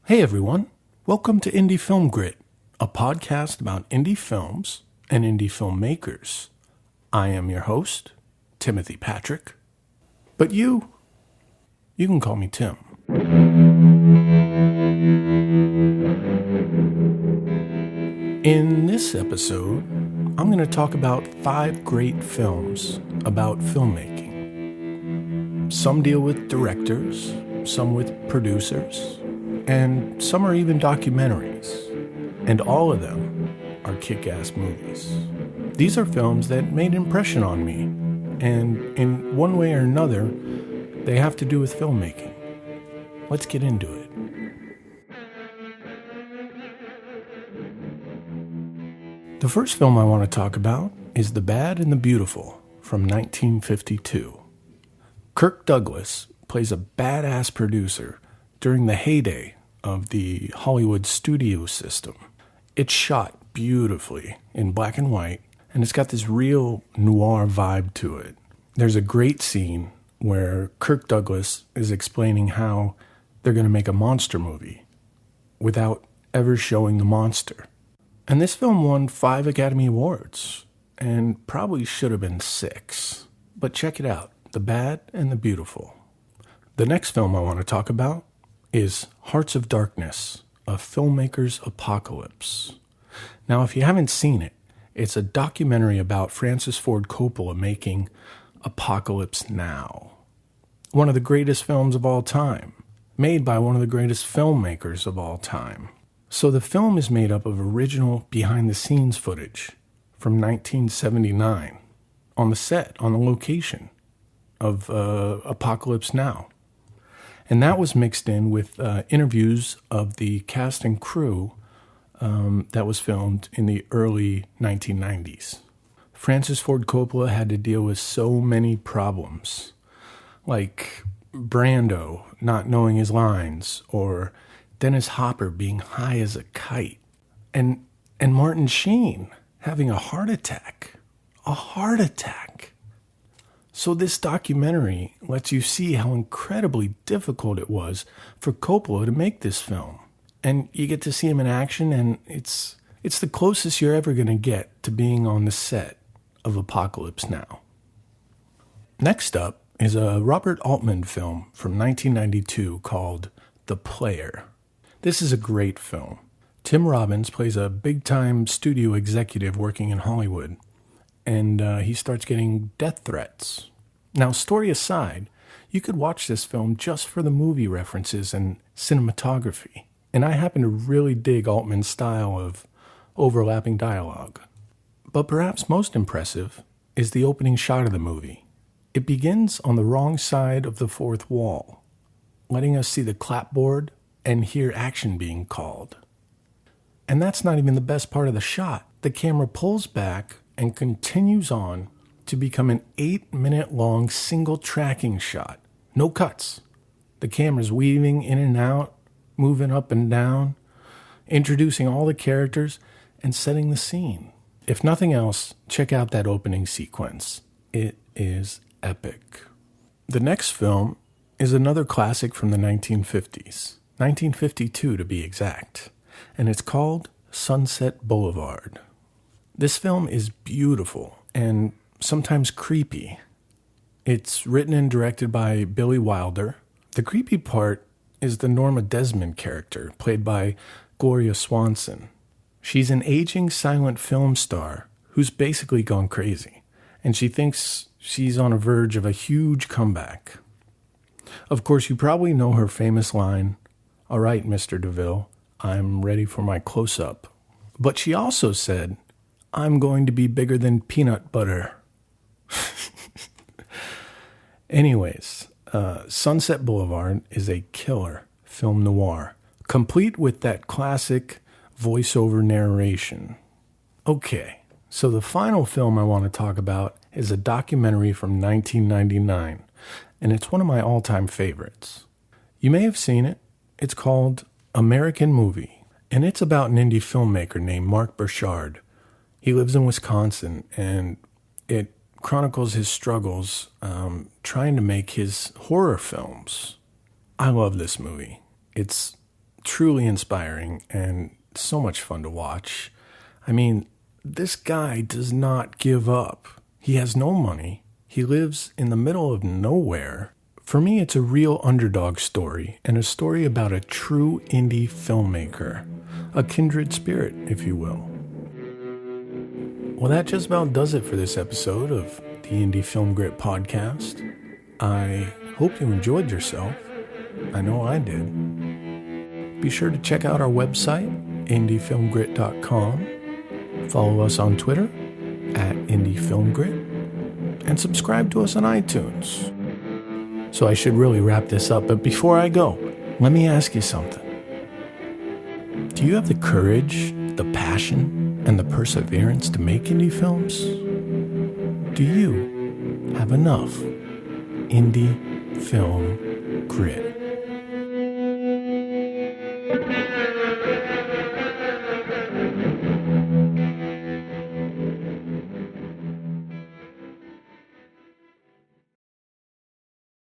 Hey everyone, welcome to Indie Film Grit, a podcast about indie films and indie filmmakers. I am your host, Timothy Patrick, but you can call me Tim. In this episode, I'm going to talk about 5 great films about filmmaking. Some deal with directors, some with producers, and some are even documentaries. And all of them are kick-ass movies. These are films that made an impression on me, and in one way or another, they have to do with filmmaking. Let's get into it. The first film I want to talk about is The Bad and the Beautiful from 1952. Kirk Douglas plays a badass producer during the heyday of the Hollywood studio system. It's shot beautifully in black and white, and it's got this real noir vibe to it. There's a great scene where Kirk Douglas is explaining how they're going to make a monster movie without ever showing the monster. And this film won 5 Academy Awards, and probably should have been 6. But check it out, The Bad and the Beautiful. The next film I want to talk about is Hearts of Darkness, a filmmaker's apocalypse. Now, if you haven't seen it, it's a documentary about Francis Ford Coppola making Apocalypse Now. One of the greatest films of all time, made by one of the greatest filmmakers of all time. So the film is made up of original behind-the-scenes footage from 1979 on the set, on the location of Apocalypse Now. And that was mixed in with interviews of the cast and crew that was filmed in the early 1990s. Francis Ford Coppola had to deal with so many problems, like Brando not knowing his lines, or Dennis Hopper being high as a kite, and Martin Sheen having a heart attack. A heart attack. So this documentary lets you see how incredibly difficult it was for Coppola to make this film. And you get to see him in action, and it's the closest you're ever going to get to being on the set of Apocalypse Now. Next up is a Robert Altman film from 1992 called The Player. This is a great film. Tim Robbins plays a big-time studio executive working in Hollywood, and he starts getting death threats. Now, story aside, you could watch this film just for the movie references and cinematography, and I happen to really dig Altman's style of overlapping dialogue. But perhaps most impressive is the opening shot of the movie. It begins on the wrong side of the fourth wall, letting us see the clapboard and hear action being called. And that's not even the best part of the shot. The camera pulls back and continues on to become an 8-minute-long single tracking shot. No cuts. The camera's weaving in and out, moving up and down, introducing all the characters and setting the scene. If nothing else, check out that opening sequence. It is epic. The next film is another classic from the 1950s. 1952 to be exact, and it's called Sunset Boulevard. This film is beautiful and sometimes creepy. It's written and directed by Billy Wilder. The creepy part is the Norma Desmond character, played by Gloria Swanson. She's an aging silent film star who's basically gone crazy, and she thinks she's on the verge of a huge comeback. Of course, you probably know her famous line, "All right, Mr. DeVille, I'm ready for my close-up." But she also said, "I'm going to be bigger than peanut butter." Anyways, Sunset Boulevard is a killer film noir, complete with that classic voiceover narration. Okay, so the final film I want to talk about is a documentary from 1999, and it's one of my all-time favorites. You may have seen it. It's called American Movie, and it's about an indie filmmaker named Mark Burchard. He lives in Wisconsin, and it chronicles his struggles trying to make his horror films. I love this movie. It's truly inspiring and so much fun to watch. I mean, this guy does not give up. He has no money. He lives in the middle of nowhere. For me, it's a real underdog story and a story about a true indie filmmaker, a kindred spirit, if you will. Well, that just about does it for this episode of the Indie Film Grit podcast. I hope you enjoyed yourself. I know I did. Be sure to check out our website, indiefilmgrit.com. Follow us on Twitter @indiefilmgrit, and subscribe to us on iTunes. So I should really wrap this up, but before I go, let me ask you something. Do you have the courage, the passion, and the perseverance to make indie films? Do you have enough indie film grit?